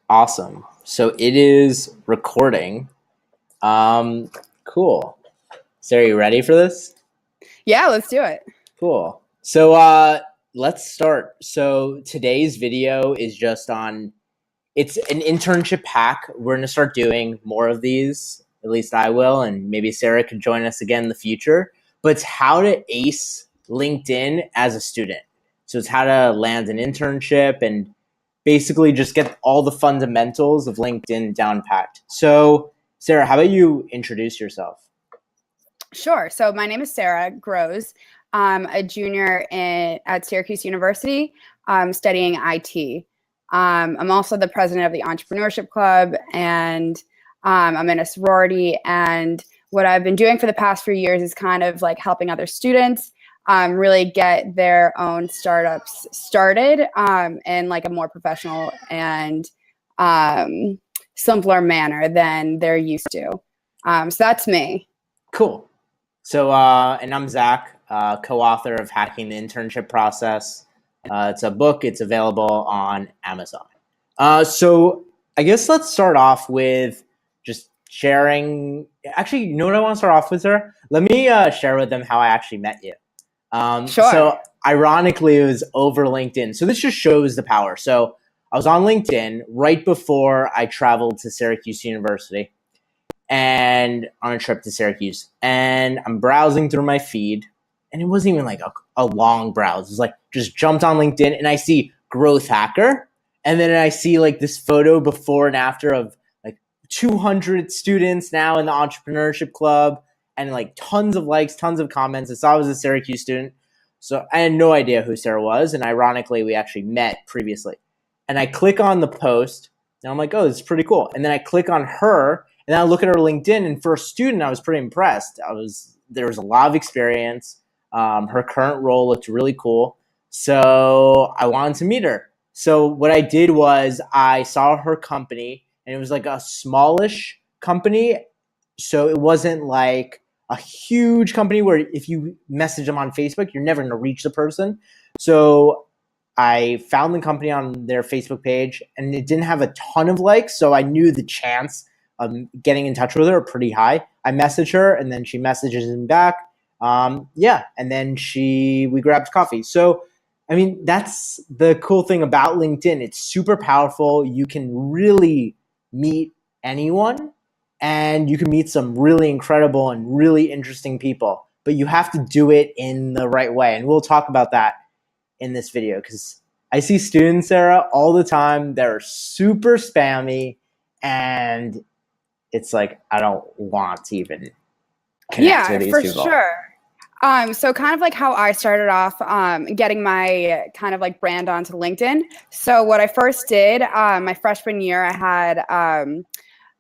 Awesome. So it is recording. Um, cool. So are you ready for this? Yeah, let's do it. Cool. So let's start. So today's video is just on it's an internship hack. We're gonna start doing more of these. At least I will, and maybe Sarah could join us again in the future. But it's how to ace LinkedIn as a student. So it's how to land an internship and basically just get all the fundamentals of LinkedIn down packed. So, Sarah, how about you introduce yourself? Sure. So my name is Sarah Grosz. I'm a junior at Syracuse University, studying IT. I'm also the president of the Entrepreneurship Club, and I'm in a sorority. And what I've been doing for the past few years is kind of like helping other students really get their own startups started in like a more professional and simpler manner than they're used to. So that's me. Cool. So, and I'm Zach, co-author of Hacking the Internship Process. It's a book. It's available on Amazon. So I guess let's start off with just sharing. Actually, you know what I want to start off with, Sarah? Let me share with them how I actually met you. Sure. So ironically, it was over LinkedIn. So this just shows the power. So I was on LinkedIn right before I traveled to Syracuse University and on a trip to Syracuse. And I'm browsing through my feed, and it wasn't even like a long browse. It was like just jumped on LinkedIn, and I see growth hacker, and then I see like this photo before and after of like 200 students now in the entrepreneurship club, and like tons of likes, tons of comments. I saw I was a Syracuse student, so I had no idea who Sarah was, and ironically, we actually met previously. And I click on the post, and I'm like, oh, this is pretty cool. And then I click on her, and then I look at her LinkedIn, and for a student, I was pretty impressed. There was a lot of experience. Her current role looked really cool, so I wanted to meet her. So what I did was I saw her company, and it was like a smallish company, so it wasn't like a huge company where if you message them on Facebook, you're never going to reach the person. So I found the company on their Facebook page, and it didn't have a ton of likes, so I knew the chance of getting in touch with her pretty high. I messaged her, and then she messages me back. Yeah, and then we grabbed coffee. So, I mean, that's the cool thing about LinkedIn. It's super powerful. You can really meet anyone, and you can meet some really incredible and really interesting people. But you have to do it in the right way, and we'll talk about that in this video because I see students, Sarah, all the time. They're super spammy, and it's like I don't want to even connect with Yeah, these for people. sure. So kind of like how I started off getting my kind of like brand onto LinkedIn. So what I first did my freshman year, I had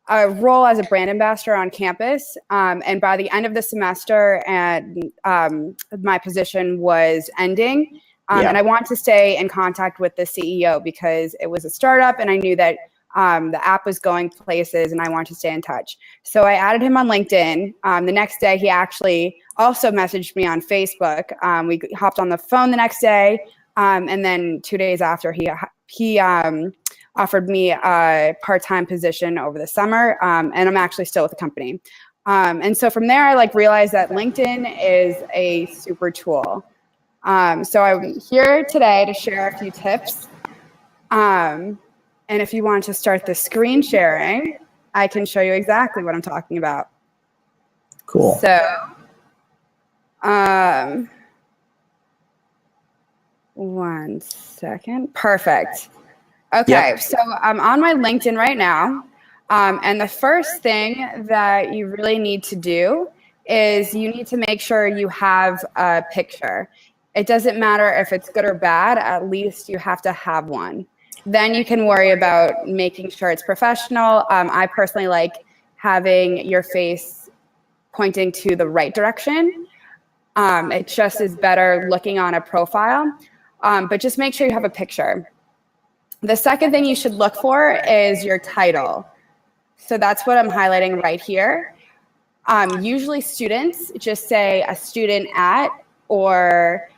a role as a brand ambassador on campus. And by the end of the semester, and my position was ending. And I wanted to stay in contact with the CEO because it was a startup, and I knew that the app was going places, and I wanted to stay in touch. So I added him on LinkedIn. The next day, he actually also messaged me on Facebook. We hopped on the phone the next day, and then 2 days after, he offered me a part-time position over the summer, and I'm actually still with the company. And so from there, I like realized that LinkedIn is a super tool. So I'm here today to share a few tips. And if you want to start the screen sharing, I can show you exactly what I'm talking about. Cool. So, one second. Perfect. Okay, Yep. so I'm on my LinkedIn right now. And the first thing that you really need to do is you need to make sure you have a picture. It doesn't matter if it's good or bad, at least you have to have one. Then you can worry about making sure it's professional. I personally like having your face pointing to the right direction. It just is better looking on a profile, but just make sure you have a picture. The second thing you should look for is your title. So that's what I'm highlighting right here. Usually students just say a student at or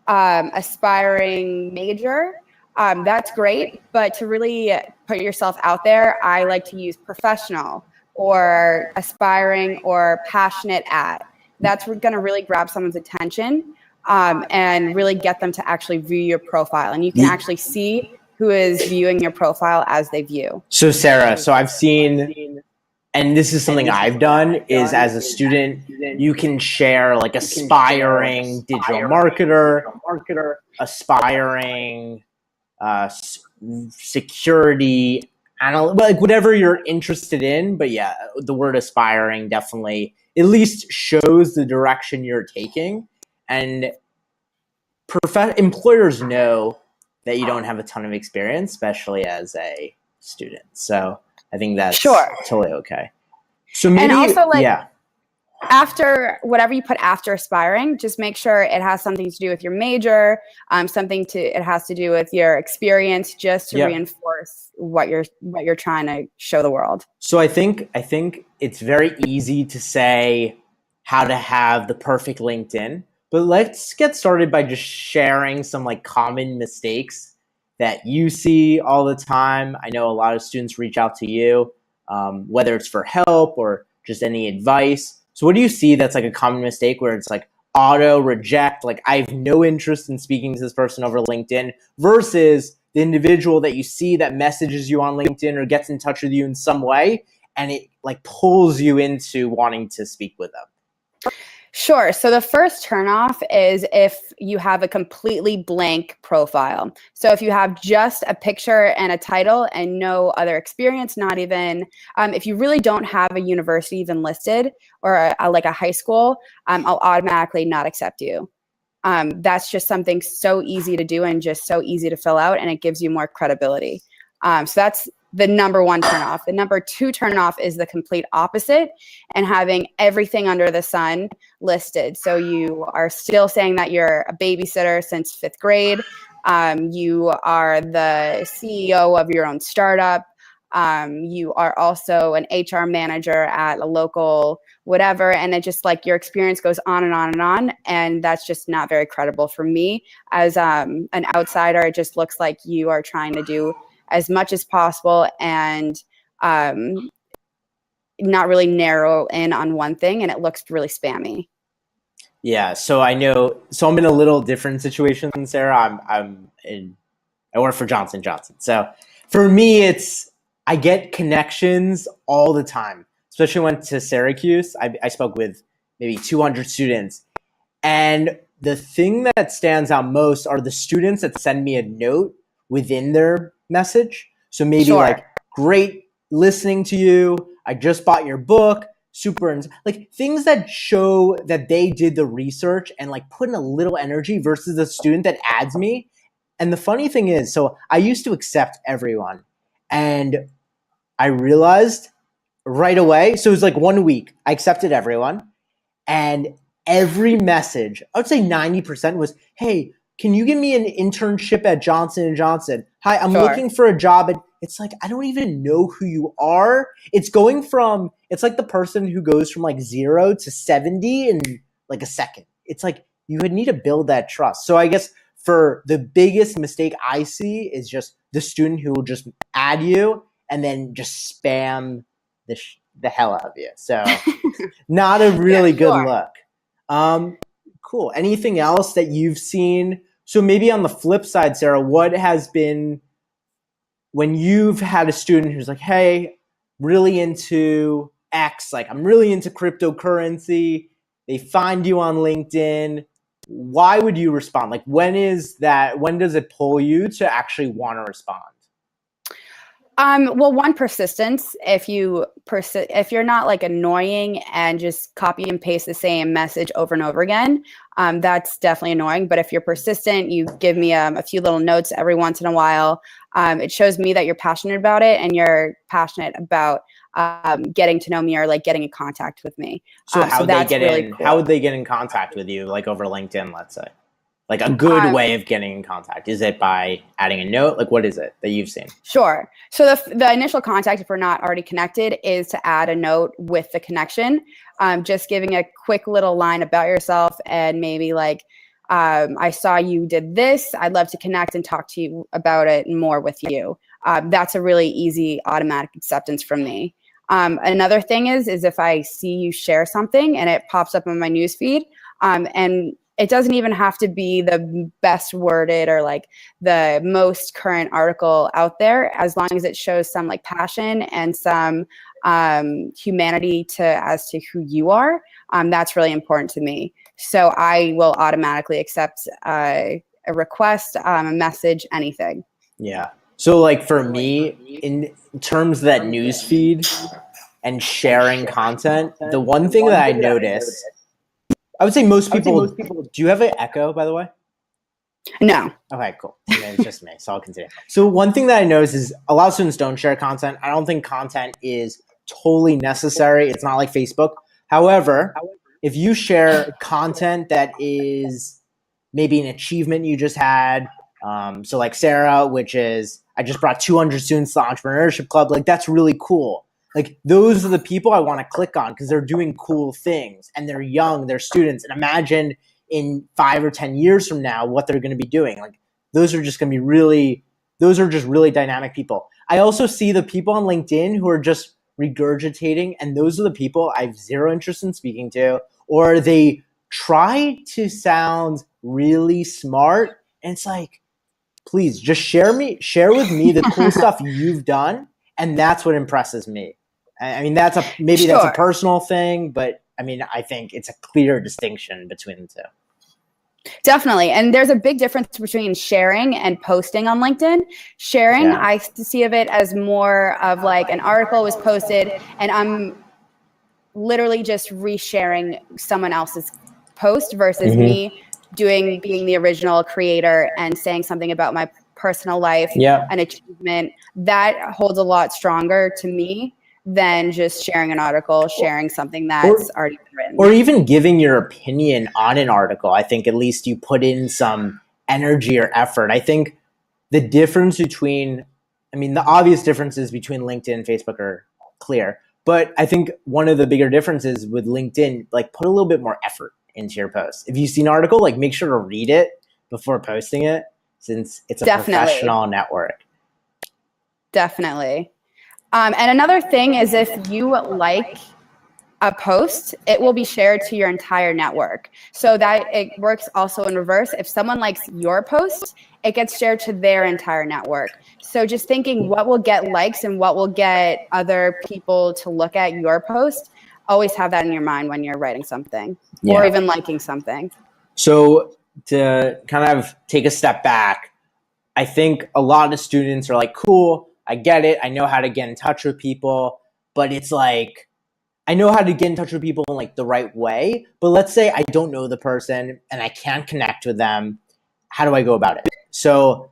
aspiring major. That's great, but to really put yourself out there, I like to use professional or aspiring or passionate at. That's going to really grab someone's attention and really get them to actually view your profile. And you can actually see who is viewing your profile as they view. So Sarah, so I've seen, and this is something I've done, is as a student, you can share like aspiring digital marketer, aspiring security analyst, like whatever you're interested in. But yeah, the word aspiring definitely at least shows the direction you're taking. And employers know that you don't have a ton of experience, especially as a student. So I think that's totally okay. So maybe, and also after whatever you put after aspiring, just make sure it has something to do with your major, it has to do with your experience, just to reinforce what you're trying to show the world. So I think it's very easy to say how to have the perfect LinkedIn, but let's get started by just sharing some like common mistakes that you see all the time. I know a lot of students reach out to you, whether it's for help or just any advice. So what do you see that's like a common mistake where it's like auto reject, like I have no interest in speaking to this person over LinkedIn, versus the individual that you see that messages you on LinkedIn or gets in touch with you in some way and it like pulls you into wanting to speak with them? Sure. So the first turnoff is if you have a completely blank profile. So if you have just a picture and a title and no other experience, not even, if you really don't have a university even listed or like a high school, I'll automatically not accept you. That's just something so easy to do and just so easy to fill out, and it gives you more credibility. So that's the number one turnoff. The number two turnoff is the complete opposite, and having everything under the sun listed. So you are still saying that you're a babysitter since fifth grade. You are the CEO of your own startup. You are also an HR manager at a local whatever. And it just like your experience goes on and on and on. And that's just not very credible for me. As an outsider, it just looks like you are trying to do as much as possible and not really narrow in on one thing, and it looks really spammy. Yeah, so I know. So I'm in a little different situation than Sarah. I work for Johnson & Johnson. So for me, I get connections all the time. Especially when I went to Syracuse, I spoke with maybe 200 students, and the thing that stands out most are the students that send me a note within their message. So maybe like, great listening to you. I just bought your book. Super, like things that show that they did the research and like put in a little energy versus the student that adds me. And the funny thing is, so I used to accept everyone, and I realized right away. So it was like 1 week, I accepted everyone, and every message, I would say 90% was, hey, can you give me an internship at Johnson & Johnson? Hi, I'm looking for a job. And it's like, I don't even know who you are. It's like the person who goes from like 0 to 70 in like a second. It's like, you would need to build that trust. So I guess for the biggest mistake I see is just the student who will just add you and then just spam the hell out of you. So not a really good look. Cool. Anything else that you've seen? So maybe on the flip side, Sarah, what has been when you've had a student who's like, hey, really into X, like I'm really into cryptocurrency, they find you on LinkedIn, why would you respond? Like when does it pull you to actually want to respond? Well, one, persistence. If you're not like annoying and just copy and paste the same message over and over again, that's definitely annoying. But if you're persistent, you give me a few little notes every once in a while. It shows me that you're passionate about it and you're passionate about getting to know me or like getting in contact with me. So how would they get in contact with you? Like over LinkedIn, let's say. Like a good way of getting in contact? Is it by adding a note? Like what is it that you've seen? Sure. So the initial contact, if we're not already connected, is to add a note with the connection. Just giving a quick little line about yourself and maybe like, I saw you did this. I'd love to connect and talk to you about it more with you. that's a really easy automatic acceptance from me. Another thing is if I see you share something and it pops up on my newsfeed, and it doesn't even have to be the best worded or like the most current article out there, as long as it shows some like passion and some humanity as to who you are. That's really important to me. So I will automatically accept a request, a message, anything. Yeah. So like for me, in terms of that news feed and sharing content, the one thing that I notice, I would say most people, do you have an echo, by the way? No. Okay, cool. And then it's just me, so I'll continue. So one thing that I notice is a lot of students don't share content. I don't think content is totally necessary. It's not like Facebook. However, if you share content that is maybe an achievement you just had, so like Sarah, which is, I just brought 200 students to the Entrepreneurship Club, like that's really cool. Like those are the people I want to click on because they're doing cool things and they're young, they're students. And imagine in 5 or 10 years from now what they're going to be doing. Like those are just really dynamic people. I also see the people on LinkedIn who are just regurgitating, and those are the people I have zero interest in speaking to, or they try to sound really smart. And it's like, please just share with me the cool stuff you've done. And that's what impresses me. I mean, that's a personal thing, but I mean, I think it's a clear distinction between the two. Definitely. And there's a big difference between sharing and posting on LinkedIn. Sharing, I see of it as more of like an article was posted and I'm literally just resharing someone else's post versus me being the original creator and saying something about my personal life, an achievement. That holds a lot stronger to me than just sharing an article, sharing something that's already been written. Or even giving your opinion on an article. I think at least you put in some energy or effort. I think the difference between, the obvious differences between LinkedIn and Facebook are clear. But I think one of the bigger differences with LinkedIn, like put a little bit more effort into your post. If you see an article, like make sure to read it before posting it, since it's a professional network. Definitely. And another thing is if you like a post, it will be shared to your entire network. So that it works also in reverse. If someone likes your post, it gets shared to their entire network. So just thinking what will get likes and what will get other people to look at your post, always have that in your mind when you're writing something or even liking something. So to kind of take a step back, I think a lot of students are like, cool, I get it. I know how to get in touch with people, but it's like, I know how to get in touch with people in like the right way, but let's say I don't know the person and I can't connect with them. How do I go about it? So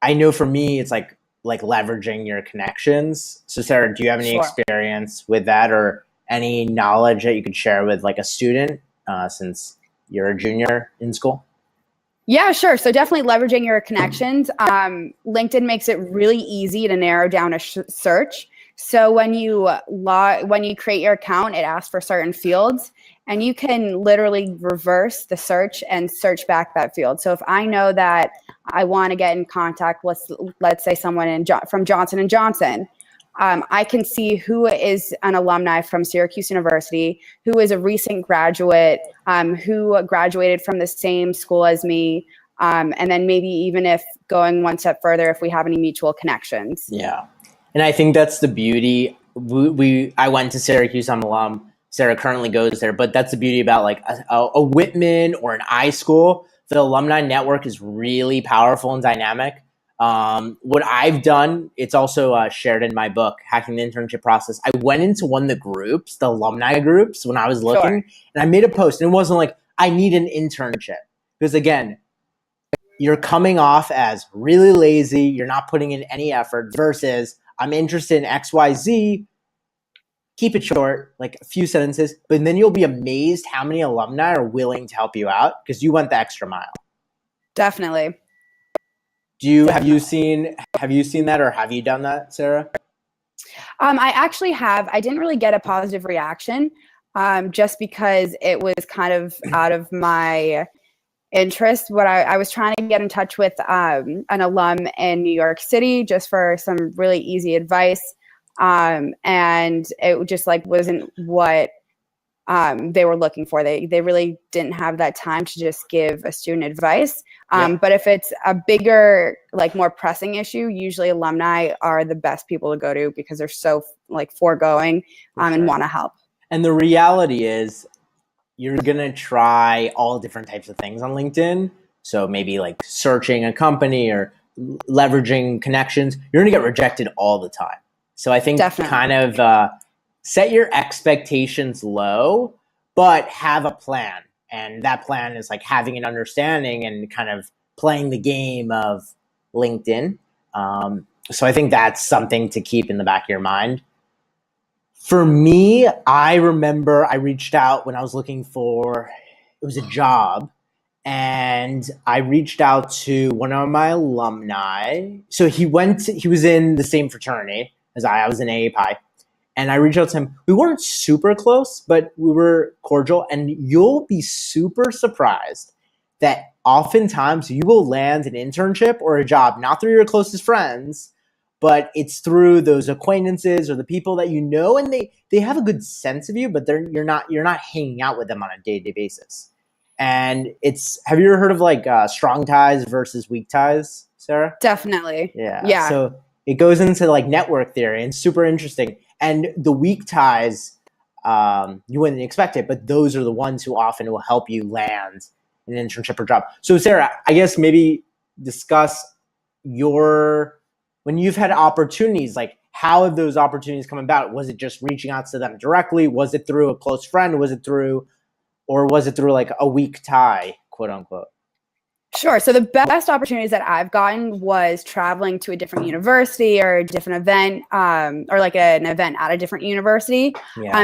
I know for me, it's like leveraging your connections. So Sarah, do you have any experience with that or any knowledge that you could share with like a student since you're a junior in school? Yeah, sure. So definitely leveraging your connections. LinkedIn makes it really easy to narrow down a search. So when you create your account, it asks for certain fields, and you can literally reverse the search and search back that field. So if I know that I want to get in contact with, let's say, someone from Johnson & Johnson, I can see who is an alumni from Syracuse University, who is a recent graduate, who graduated from the same school as me, and then maybe even if going one step further, if we have any mutual connections. Yeah, and I think that's the beauty. I went to Syracuse, I'm an alum. Sarah currently goes there, but that's the beauty about like a Whitman or an iSchool. The alumni network is really powerful and dynamic. What I've done, it's also shared in my book, Hacking the Internship Process. I went into one of the groups, the alumni groups, when I was looking, and I made a post. And it wasn't like, I need an internship. Because again, you're coming off as really lazy, you're not putting in any effort, versus I'm interested in XYZ. Keep it short, like a few sentences, but then you'll be amazed how many alumni are willing to help you out because you went the extra mile. Definitely. Have you seen that, or have you done that, Sarah? I actually have. I didn't really get a positive reaction, just because it was kind of out of my interest. What I was trying to get in touch with an alum in New York City just for some really easy advice. And it just like wasn't what they were looking for. They really didn't have that time to just give a student advice. But if it's a bigger, like more pressing issue, usually alumni are the best people to go to because they're so like foregoing and want to help. And the reality is you're going to try all different types of things on LinkedIn. So maybe like searching a company or leveraging connections, you're going to get rejected all the time. So I think kind of set your expectations low, but have a plan. And that plan is like having an understanding and kind of playing the game of LinkedIn. So I think that's something to keep in the back of your mind. For me, I remember I reached out when I was looking for, it was a job, and I reached out to one of my alumni. So he was in the same fraternity as I was in AA Pi. And I reached out to him. We weren't super close, but we were cordial. And you'll be super surprised that oftentimes you will land an internship or a job, not through your closest friends, but it's through those acquaintances or the people that you know, and they have a good sense of you, but you're not hanging out with them on a day-to-day basis. And have you ever heard of like strong ties versus weak ties, Sarah? Definitely. Yeah. So it goes into like network theory and super interesting. And the weak ties, you wouldn't expect it, but those are the ones who often will help you land an internship or job. So Sarah, I guess maybe discuss when you've had opportunities, like how have those opportunities come about? Was it just reaching out to them directly? Was it through a close friend? Was it through like a weak tie, quote unquote? Sure. So the best opportunities that I've gotten was traveling to a different university or a different event, or like an event at a different university.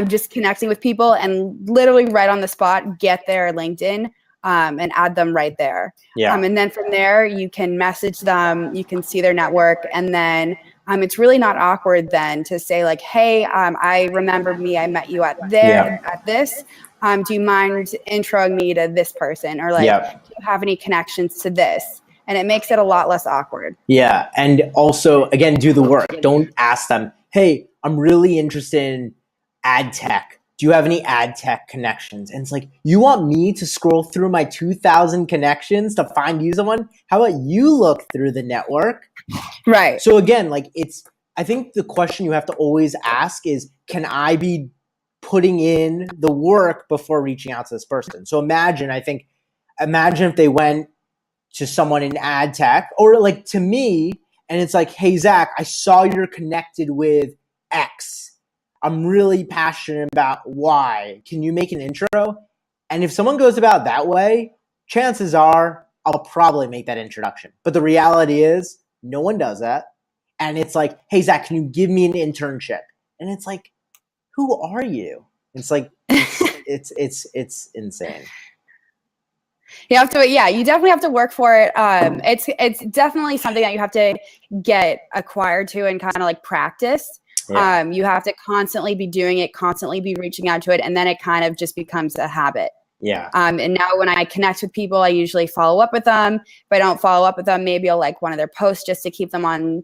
Just connecting with people and literally right on the spot, get their LinkedIn and add them right there. And then from there, you can message them, you can see their network, and then it's really not awkward then to say like, hey, I remember me, I met you at this. Do you mind introing me to this person? Or like, do you have any connections to this? And it makes it a lot less awkward. Yeah. And also, again, do the work. Don't ask them, hey, I'm really interested in ad tech. Do you have any ad tech connections? And it's like, you want me to scroll through my 2,000 connections to find you someone? How about you look through the network? Right. So again, like I think the question you have to always ask is, can I be putting in the work before reaching out to this person? So imagine if they went to someone in ad tech or like to me, and it's like, hey, Zach, I saw you're connected with X. I'm really passionate about Y. Can you make an intro? And if someone goes about that way, chances are I'll probably make that introduction. But the reality is no one does that. And it's like, hey, Zach, can you give me an internship? And it's like, who are you? It's like, it's insane. You definitely have to work for it. It's definitely something that you have to get acquired to and kind of like practice. You have to constantly be doing it, constantly be reaching out to it, and then it kind of just becomes a habit. And now when I connect with people, I usually follow up with them. If I don't follow up with them, maybe I'll like one of their posts just to keep them on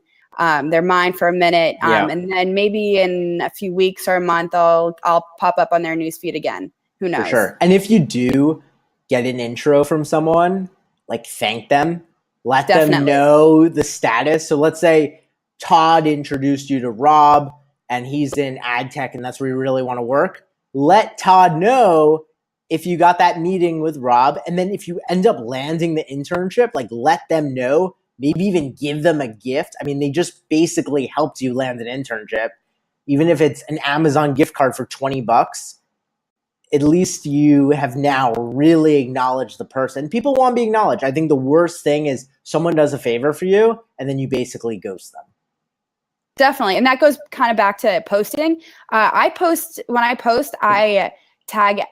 their mind for a minute. And then maybe in a few weeks or a month, I'll pop up on their newsfeed again. Who knows? For sure. And if you do get an intro from someone, like thank them, let them know the status. So let's say Todd introduced you to Rob and he's in ad tech and that's where you really want to work. Let Todd know if you got that meeting with Rob. And then if you end up landing the internship, like let them know, maybe even give them a gift. I mean, they just basically helped you land an internship. Even if it's an Amazon gift card for $20, at least you have now really acknowledged the person. People want to be acknowledged. I think the worst thing is someone does a favor for you and then you basically ghost them. Definitely. And that goes kind of back to posting. When I post, I tag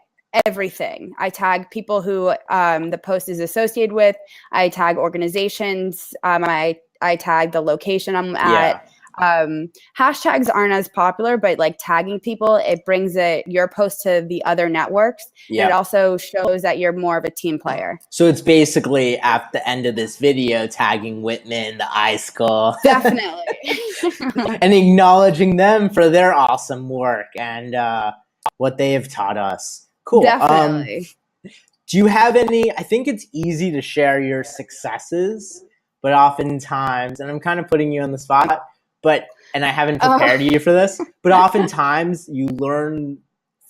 everything. I tag people who the post is associated with. I tag organizations. I tag the location I'm at. hashtags aren't as popular, but like tagging people, it brings your post to the other networks. Yeah. And it also shows that you're more of a team player. So it's basically at the end of this video tagging Whitman, the iSchool. Definitely. And acknowledging them for their awesome work and what they have taught us. Cool. Definitely. Do you have any, I think it's easy to share your successes, but oftentimes, and I'm kind of putting you on the spot, and I haven't prepared you for this, but oftentimes you learn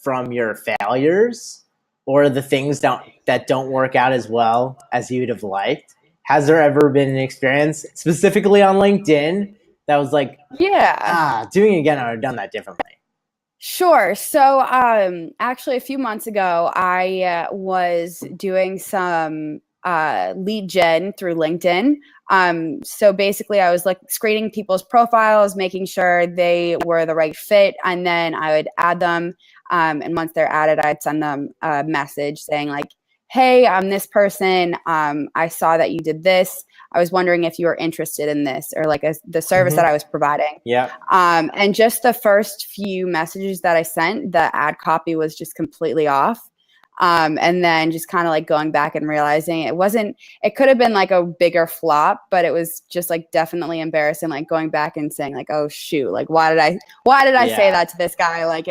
from your failures or the things that don't work out as well as you'd have liked. Has there ever been an experience, specifically on LinkedIn, that was like, doing it again, I would have done that differently? Sure. So actually, a few months ago, I was doing some lead gen through LinkedIn. So basically, I was like screening people's profiles, making sure they were the right fit, and then I would add them. And once they're added, I'd send them a message saying like, "Hey, I'm this person. I saw that you did this. I was wondering if you were interested in this," or like the service that I was providing. Yeah. And just the first few messages that I sent, the ad copy was just completely off. And then just kind of like going back and realizing it could have been like a bigger flop, but it was just like definitely embarrassing, like going back and saying like, oh shoot, like why did I say that to this guy? Like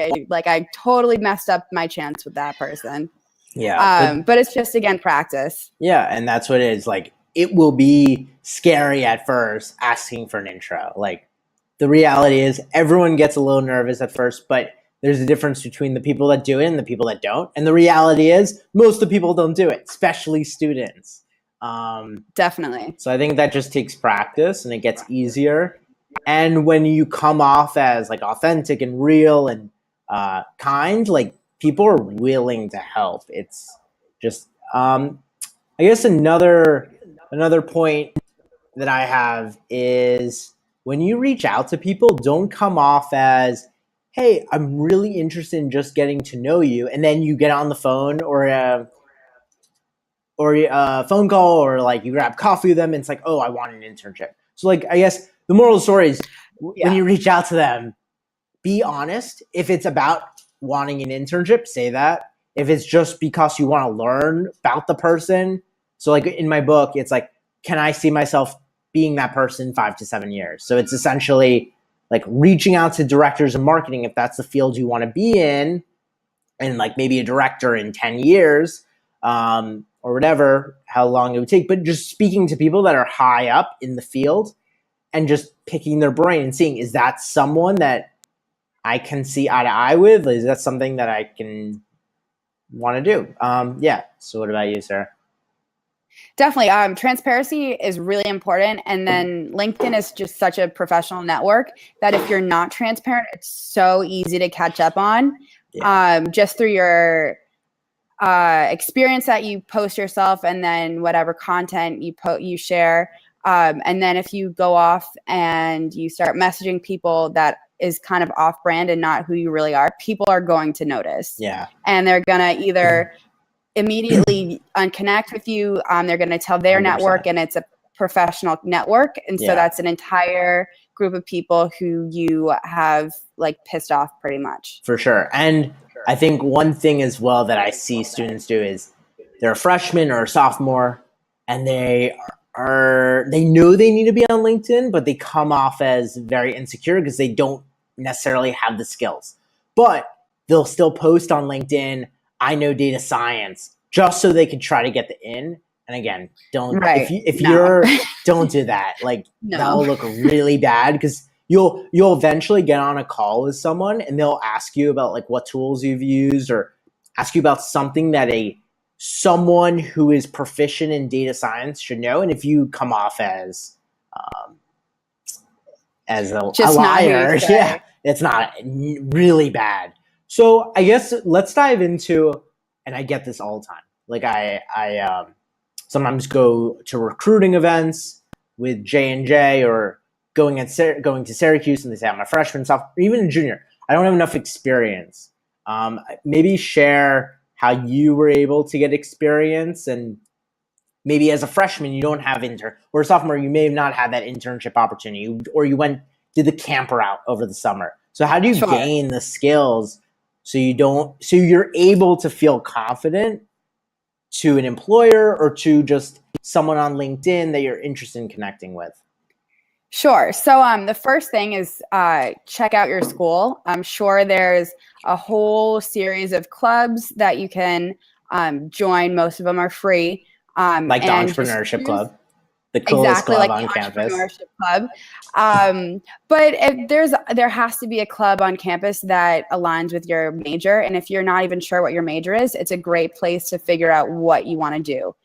I totally messed up my chance with that person. Yeah. But it's just, again, practice. Yeah. And that's what it is. Like, it will be scary at first asking for an intro. Like, the reality is everyone gets a little nervous at first, but there's a difference between the people that do it and the people that don't. And the reality is most of the people don't do it, especially students. Definitely. So I think that just takes practice and it gets easier. And when you come off as like authentic and real and kind, like people are willing to help. It's just, I guess another point that I have is when you reach out to people, don't come off as, hey, I'm really interested in just getting to know you. And then you get on the phone or a phone call or like you grab coffee with them and it's like, oh, I want an internship. So like, I guess the moral of the story is when you reach out to them, be honest. If it's about wanting an internship, say that. If it's just because you want to learn about the person. So like in my book, it's like, can I see myself being that person 5 to 7 years? So it's essentially like reaching out to directors of marketing if that's the field you want to be in, and like maybe a director in 10 years or whatever, how long it would take. But just speaking to people that are high up in the field and just picking their brain and seeing, is that someone that I can see eye to eye with? Is that something that I can want to do? Yeah. So what about you, Sarah? Definitely. Transparency is really important. And then LinkedIn is just such a professional network that if you're not transparent, it's so easy to catch up on just through your experience that you post yourself and then whatever content you share. And then if you go off and you start messaging people that is kind of off brand and not who you really are, people are going to notice. Yeah. And they're going to either immediately unconnect with you. They're going to tell their 100%. Network, and it's a professional network. And so that's an entire group of people who you have like pissed off pretty much. For sure. And I think one thing as well that I see students do is they're a freshman or a sophomore and they know they need to be on LinkedIn, but they come off as very insecure because they don't necessarily have the skills. But they'll still post on LinkedIn, I know data science, just so they can try to get the in. And again, don't don't do that. Like that'll look really bad because you'll eventually get on a call with someone and they'll ask you about like what tools you've used or ask you about something that someone who is proficient in data science should know. And if you come off as a liar, it's not really bad. So I guess let's dive into, and I get this all the time. Like I sometimes go to recruiting events with J&J or going to Syracuse and they say I'm a freshman, sophomore, or even a junior. I don't have enough experience. Maybe share how you were able to get experience, and maybe as a freshman you don't have or a sophomore you may have not had that internship opportunity, or you went did the camp route over the summer. So how do you Sure. gain the skills so you're able to feel confident to an employer or to just someone on LinkedIn that you're interested in connecting with? Sure. So the first thing is check out your school. I'm sure there's a whole series of clubs that you can join. Most of them are free. Like the and Entrepreneurship Club, the coolest exactly club like on the campus. Entrepreneurship Club. But there has to be a club on campus that aligns with your major. And if you're not even sure what your major is, it's a great place to figure out what you want to do.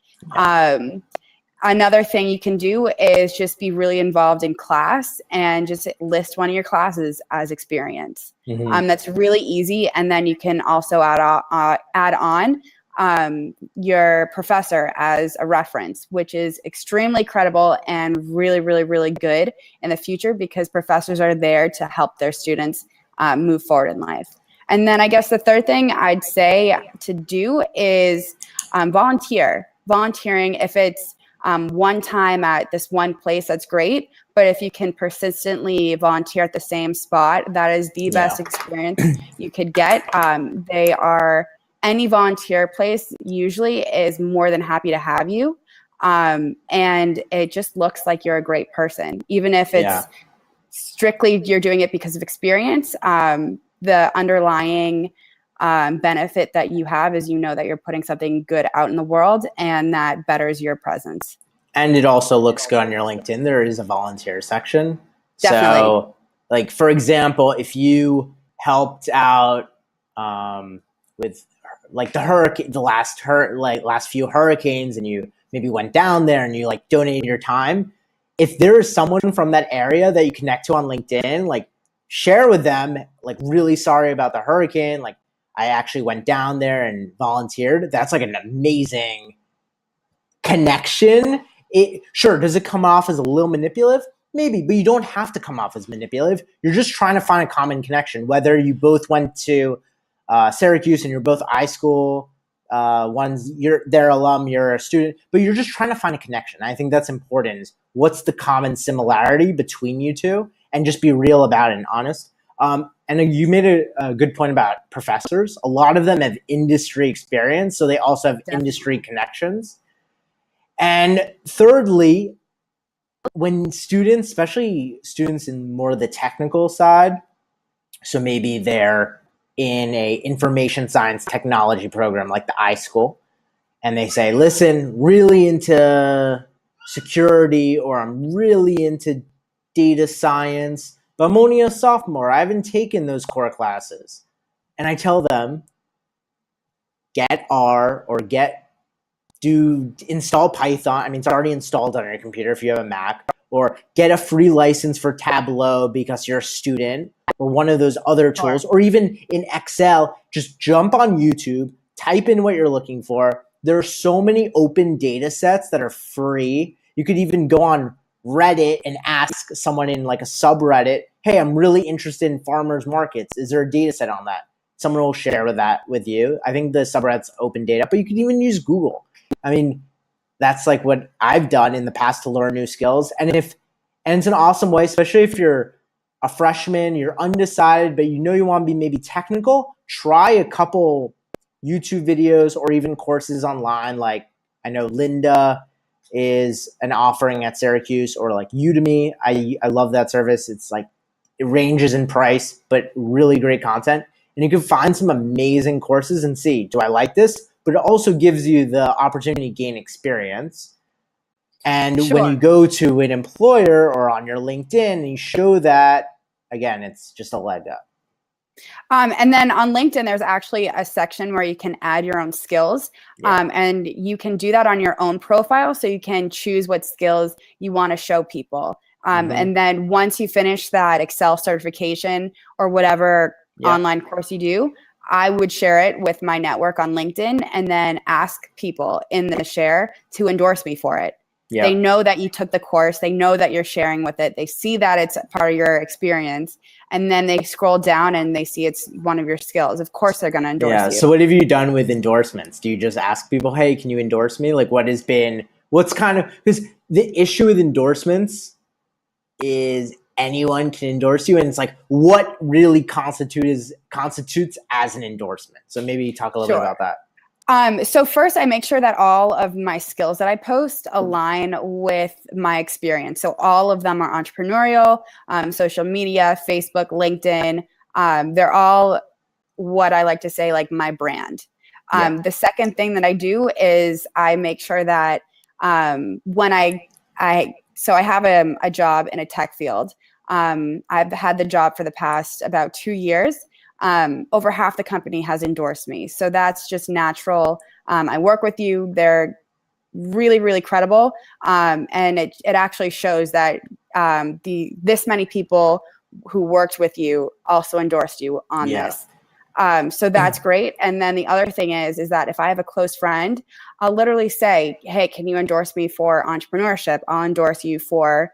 Another thing you can do is just be really involved in class and just list one of your classes as experience. That's really easy. And then you can also add on your professor as a reference, which is extremely credible and really, really, really good in the future because professors are there to help their students move forward in life. And then I guess the third thing I'd say to do is volunteer. Volunteering, if it's one time at this one place, that's great. But if you can persistently volunteer at the same spot, that is the best experience you could get. Any volunteer place usually is more than happy to have you. And it just looks like you're a great person, even if it's strictly you're doing it because of experience. The underlying benefit that you have is that you're putting something good out in the world and that betters your presence. And it also looks good on your LinkedIn. There is a volunteer section. Definitely. So, like, for example, if you helped out with like the last few hurricanes and you maybe went down there and you like donated your time, if there is someone from that area that you connect to on LinkedIn, like share with them, like, really sorry about the hurricane. Like, I actually went down there and volunteered. That's like an amazing connection. Does it come off as a little manipulative? Maybe, but you don't have to come off as manipulative. You're just trying to find a common connection, whether you both went to Syracuse and you're both iSchool, you're their alum, you're a student, but you're just trying to find a connection. I think that's important. What's the common similarity between you two? And just be real about it and honest. And you made a good point about professors. A lot of them have industry experience, so they also have industry connections. And thirdly, when students, especially students in more of the technical side, so maybe they're in a information science technology program like the iSchool, and they say, listen, really into security, or I'm really into data science, but I'm only a sophomore. I haven't taken those core classes. And I tell them, get R or install Python. I mean, it's already installed on your computer if you have a Mac, or get a free license for Tableau because you're a student, or one of those other tools, or even in Excel, just jump on YouTube, type in what you're looking for. There are so many open data sets that are free. You could even go on Reddit and ask someone in like a subreddit, hey, I'm really interested in farmers markets. Is there a data set on that? Someone will share that with you. I think the subreddit's open data, but you could even use Google. I mean, that's like what I've done in the past to learn new skills. And it's an awesome way, especially if you're a freshman, you're undecided, but you want to be maybe technical, try a couple YouTube videos or even courses online. Like, I know Linda is an offering at Syracuse, or like Udemy. I love that service. It's like, it ranges in price, but really great content. And you can find some amazing courses and see, do I like this? But it also gives you the opportunity to gain experience. And when you go to an employer or on your LinkedIn and you show that, again, it's just a leg up. And then on LinkedIn, there's actually a section where you can add your own skills. And you can do that on your own profile. So you can choose what skills you want to show people. And then once you finish that Excel certification or whatever online course you do, I would share it with my network on LinkedIn and then ask people in the share to endorse me for it. They know that you took the course. They know that you're sharing with it. They see that it's part of your experience. And then they scroll down and they see it's one of your skills. Of course, they're going to endorse you. So what have you done with endorsements? Do you just ask people, hey, can you endorse me? Like, because the issue with endorsements is anyone can endorse you, and it's like what really constitutes as an endorsement. So maybe talk a little bit about that. So first, I make sure that all of my skills that I post align with my experience. So all of them are entrepreneurial, social media, Facebook, LinkedIn. They're all what I like to say, like my brand. The second thing that I do is I make sure that when I have a job in a tech field. I've had the job for the past about 2 years. Over half the company has endorsed me. So that's just natural. I work with you. They're really, really credible. And it actually shows that this many people who worked with you also endorsed you on this. So that's great. And then the other thing is that if I have a close friend, I'll literally say, hey, can you endorse me for entrepreneurship? I'll endorse you for,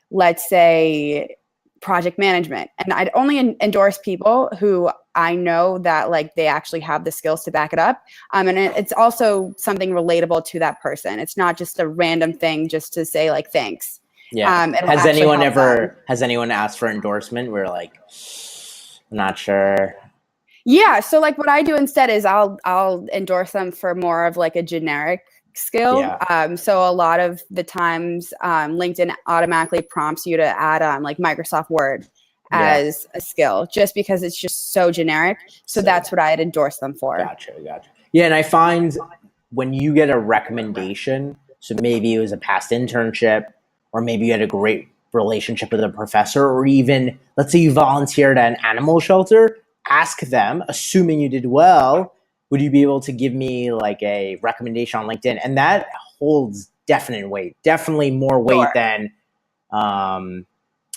let's say, project management. And I'd only endorse people who I know that like they actually have the skills to back it up. And it's also something relatable to that person. It's not just a random thing just to say like, thanks. Yeah. Has anyone asked for endorsement? We're like, not sure. Yeah. So like what I do instead is I'll endorse them for more of like a generic skill. Yeah. So a lot of the times LinkedIn automatically prompts you to add on like Microsoft Word as a skill just because it's just so generic. So that's what I'd endorse them for. Gotcha. Yeah. And I find when you get a recommendation, so maybe it was a past internship or maybe you had a great relationship with a professor, or even let's say you volunteered at an animal shelter, ask them, assuming you did well, would you be able to give me like a recommendation on LinkedIn? And that holds definite weight, definitely more weight than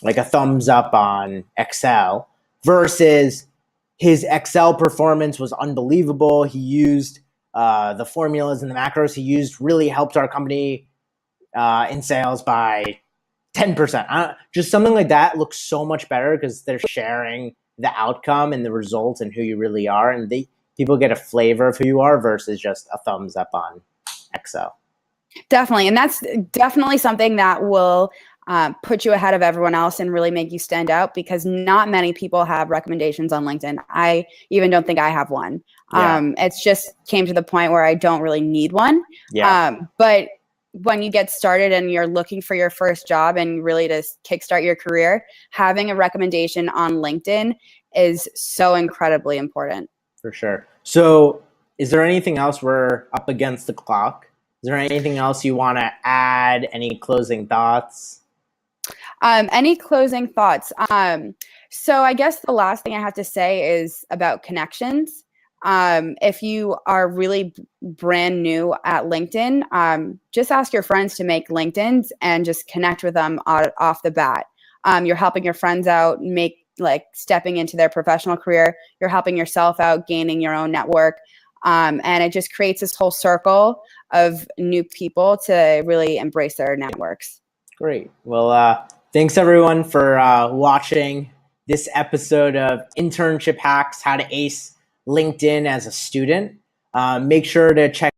like a thumbs up on Excel versus his Excel performance was unbelievable. He used the formulas and the macros he used really helped our company in sales by 10%. Just something like that looks so much better because they're sharing the outcome and the results and who you really are. And people get a flavor of who you are versus just a thumbs up on Excel. Definitely. And that's definitely something that will put you ahead of everyone else and really make you stand out because not many people have recommendations on LinkedIn. I even don't think I have one. It's just came to the point where I don't really need one. But when you get started and you're looking for your first job and really to kickstart your career, having a recommendation on LinkedIn is so incredibly important. For sure. So is there anything else? We're up against the clock. Is there anything else you want to add? Any closing thoughts? Any closing thoughts? So I guess the last thing I have to say is about connections. If you are really brand new at LinkedIn, just ask your friends to make LinkedIns and just connect with them off the bat. You're helping your friends out, stepping into their professional career. You're helping yourself out, gaining your own network. And it just creates this whole circle of new people to really embrace their networks. Great. Well, thanks everyone for watching this episode of Internship Hacks, How to Ace LinkedIn as a Student. Make sure to check